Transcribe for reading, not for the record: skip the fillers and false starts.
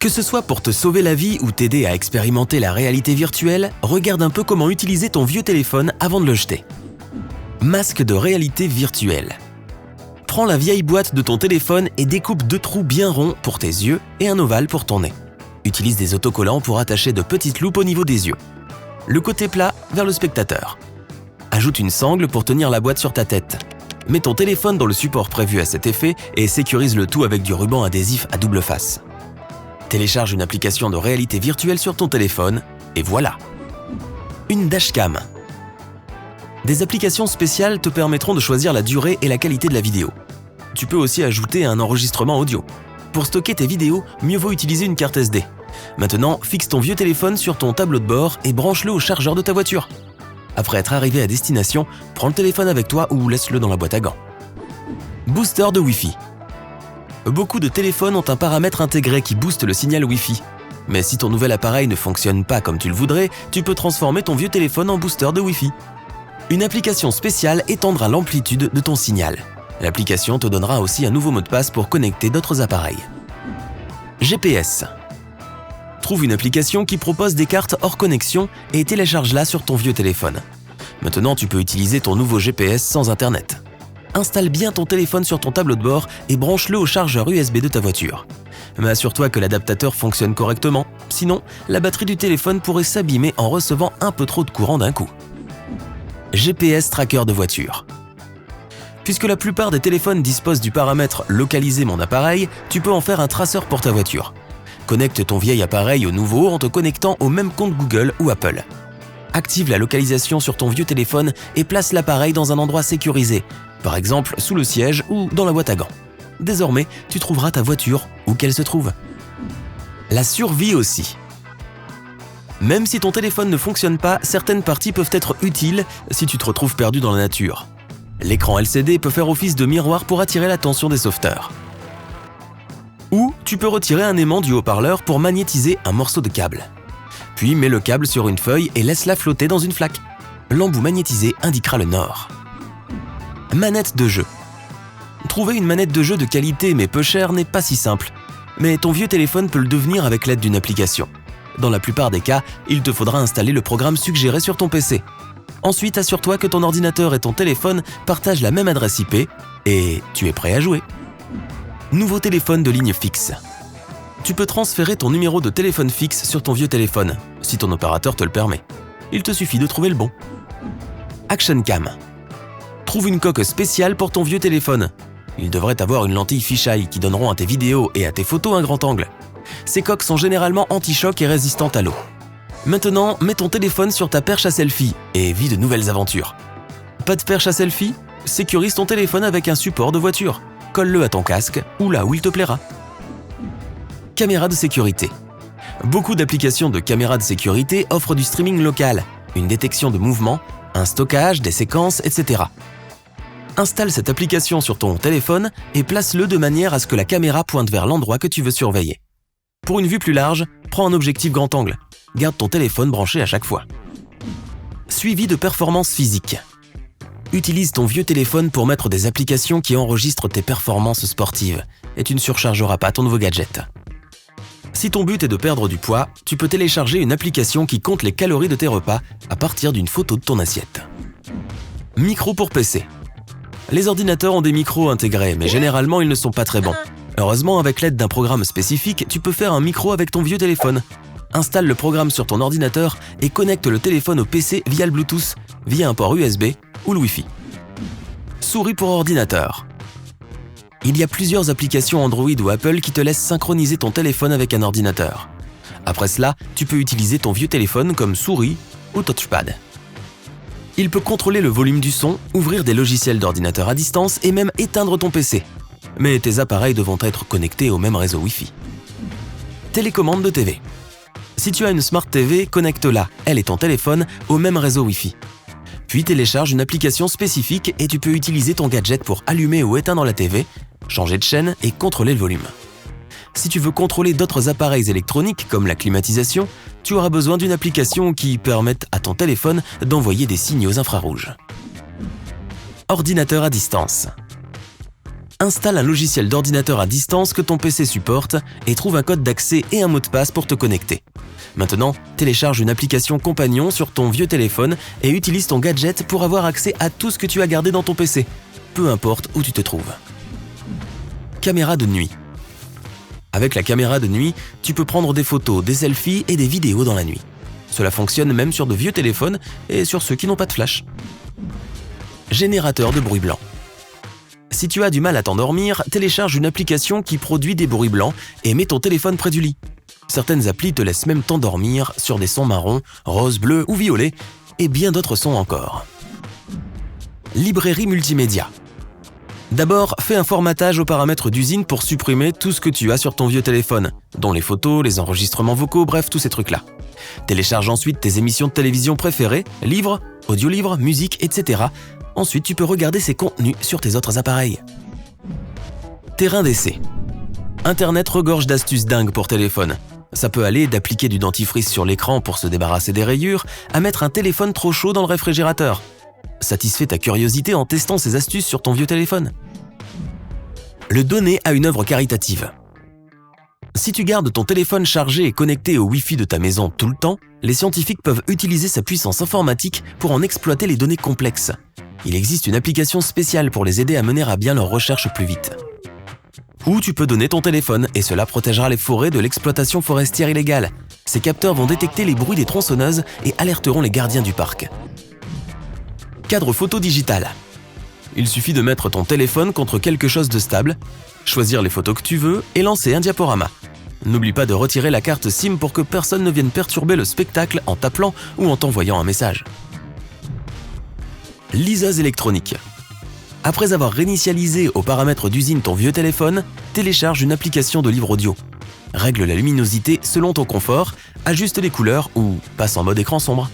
Que ce soit pour te sauver la vie ou t'aider à expérimenter la réalité virtuelle, regarde un peu comment utiliser ton vieux téléphone avant de le jeter. Masque de réalité virtuelle. Prends la vieille boîte de ton téléphone et découpe 2 trous bien ronds pour tes yeux et un ovale pour ton nez. Utilise des autocollants pour attacher de petites loupes au niveau des yeux. Le côté plat vers le spectateur. Ajoute une sangle pour tenir la boîte sur ta tête. Mets ton téléphone dans le support prévu à cet effet et sécurise le tout avec du ruban adhésif à double face. Télécharge une application de réalité virtuelle sur ton téléphone et voilà. Une dashcam. Des applications spéciales te permettront de choisir la durée et la qualité de la vidéo. Tu peux aussi ajouter un enregistrement audio. Pour stocker tes vidéos, mieux vaut utiliser une carte SD. Maintenant, fixe ton vieux téléphone sur ton tableau de bord et branche-le au chargeur de ta voiture. Après être arrivé à destination, prends le téléphone avec toi ou laisse-le dans la boîte à gants. Booster de Wi-Fi. Beaucoup de téléphones ont un paramètre intégré qui booste le signal Wi-Fi. Mais si ton nouvel appareil ne fonctionne pas comme tu le voudrais, tu peux transformer ton vieux téléphone en booster de Wi-Fi. Une application spéciale étendra l'amplitude de ton signal. L'application te donnera aussi un nouveau mot de passe pour connecter d'autres appareils. GPS. Trouve une application qui propose des cartes hors connexion et télécharge-la sur ton vieux téléphone. Maintenant, tu peux utiliser ton nouveau GPS sans Internet. Installe bien ton téléphone sur ton tableau de bord et branche-le au chargeur USB de ta voiture. Mais assure-toi que l'adaptateur fonctionne correctement, sinon la batterie du téléphone pourrait s'abîmer en recevant un peu trop de courant d'un coup. GPS tracker de voiture. Puisque la plupart des téléphones disposent du paramètre « Localiser mon appareil », tu peux en faire un traceur pour ta voiture. Connecte ton vieil appareil au nouveau en te connectant au même compte Google ou Apple. Active la localisation sur ton vieux téléphone et place l'appareil dans un endroit sécurisé, par exemple sous le siège ou dans la boîte à gants. Désormais, tu trouveras ta voiture où qu'elle se trouve. La survie aussi. Même si ton téléphone ne fonctionne pas, certaines parties peuvent être utiles si tu te retrouves perdu dans la nature. L'écran LCD peut faire office de miroir pour attirer l'attention des sauveteurs. Ou tu peux retirer un aimant du haut-parleur pour magnétiser un morceau de câble. Puis mets le câble sur une feuille et laisse-la flotter dans une flaque. L'embout magnétisé indiquera le nord. Manette de jeu. Trouver une manette de jeu de qualité mais peu chère n'est pas si simple. Mais ton vieux téléphone peut le devenir avec l'aide d'une application. Dans la plupart des cas, il te faudra installer le programme suggéré sur ton PC. Ensuite, assure-toi que ton ordinateur et ton téléphone partagent la même adresse IP et tu es prêt à jouer. Nouveau téléphone de ligne fixe. Tu peux transférer ton numéro de téléphone fixe sur ton vieux téléphone, si ton opérateur te le permet. Il te suffit de trouver le bon. Action Cam. Trouve une coque spéciale pour ton vieux téléphone. Il devrait avoir une lentille fisheye qui donneront à tes vidéos et à tes photos un grand angle. Ces coques sont généralement anti-choc et résistantes à l'eau. Maintenant, mets ton téléphone sur ta perche à selfie et vis de nouvelles aventures. Pas de perche à selfie? Sécurise ton téléphone avec un support de voiture. Colle-le à ton casque ou là où il te plaira. Caméra de sécurité. Beaucoup d'applications de caméras de sécurité offrent du streaming local, une détection de mouvement, un stockage, des séquences, etc. Installe cette application sur ton téléphone et place-le de manière à ce que la caméra pointe vers l'endroit que tu veux surveiller. Pour une vue plus large, prends un objectif grand angle. Garde ton téléphone branché à chaque fois. Suivi de performance physique. Utilise ton vieux téléphone pour mettre des applications qui enregistrent tes performances sportives et tu ne surchargeras pas ton nouveau gadget. Si ton but est de perdre du poids, tu peux télécharger une application qui compte les calories de tes repas à partir d'une photo de ton assiette. Micro pour PC. Les ordinateurs ont des micros intégrés, mais généralement ils ne sont pas très bons. Heureusement, avec l'aide d'un programme spécifique, tu peux faire un micro avec ton vieux téléphone. Installe le programme sur ton ordinateur et connecte le téléphone au PC via le Bluetooth, via un port USB ou le Wi-Fi. Souris pour ordinateur. Il y a plusieurs applications Android ou Apple qui te laissent synchroniser ton téléphone avec un ordinateur. Après cela, tu peux utiliser ton vieux téléphone comme souris ou touchpad. Il peut contrôler le volume du son, ouvrir des logiciels d'ordinateur à distance et même éteindre ton PC. Mais tes appareils devront être connectés au même réseau Wi-Fi. Télécommande de TV. Si tu as une Smart TV, connecte-la, elle et ton téléphone, au même réseau Wi-Fi. Puis télécharge une application spécifique et tu peux utiliser ton gadget pour allumer ou éteindre la TV, changer de chaîne et contrôler le volume. Si tu veux contrôler d'autres appareils électroniques comme la climatisation, tu auras besoin d'une application qui permette à ton téléphone d'envoyer des signaux infrarouges. Ordinateur à distance. Installe un logiciel d'ordinateur à distance que ton PC supporte et trouve un code d'accès et un mot de passe pour te connecter. Maintenant, télécharge une application compagnon sur ton vieux téléphone et utilise ton gadget pour avoir accès à tout ce que tu as gardé dans ton PC, peu importe où tu te trouves. Caméra de nuit. Avec la caméra de nuit, tu peux prendre des photos, des selfies et des vidéos dans la nuit. Cela fonctionne même sur de vieux téléphones et sur ceux qui n'ont pas de flash. Générateur de bruit blanc. Si tu as du mal à t'endormir, télécharge une application qui produit des bruits blancs et mets ton téléphone près du lit. Certaines applis te laissent même t'endormir sur des sons marrons, roses, bleus ou violets et bien d'autres sons encore. Librairie multimédia. D'abord, fais un formatage aux paramètres d'usine pour supprimer tout ce que tu as sur ton vieux téléphone, dont les photos, les enregistrements vocaux, bref, tous ces trucs-là. Télécharge ensuite tes émissions de télévision préférées, livres, audiolivres, musique, etc. Ensuite, tu peux regarder ces contenus sur tes autres appareils. Terrain d'essai. Internet regorge d'astuces dingues pour téléphone. Ça peut aller d'appliquer du dentifrice sur l'écran pour se débarrasser des rayures, à mettre un téléphone trop chaud dans le réfrigérateur. Satisfais ta curiosité en testant ces astuces sur ton vieux téléphone. Le donner à une œuvre caritative. Si tu gardes ton téléphone chargé et connecté au Wi-Fi de ta maison tout le temps, les scientifiques peuvent utiliser sa puissance informatique pour en exploiter les données complexes. Il existe une application spéciale pour les aider à mener à bien leurs recherches plus vite. Ou tu peux donner ton téléphone et cela protégera les forêts de l'exploitation forestière illégale. Ces capteurs vont détecter les bruits des tronçonneuses et alerteront les gardiens du parc. Cadre photo digital. Il suffit de mettre ton téléphone contre quelque chose de stable, choisir les photos que tu veux et lancer un diaporama. N'oublie pas de retirer la carte SIM pour que personne ne vienne perturber le spectacle en t'appelant ou en t'envoyant un message. Liseuse électronique. Après avoir réinitialisé aux paramètres d'usine ton vieux téléphone, télécharge une application de livre audio. Règle la luminosité selon ton confort, ajuste les couleurs ou passe en mode écran sombre.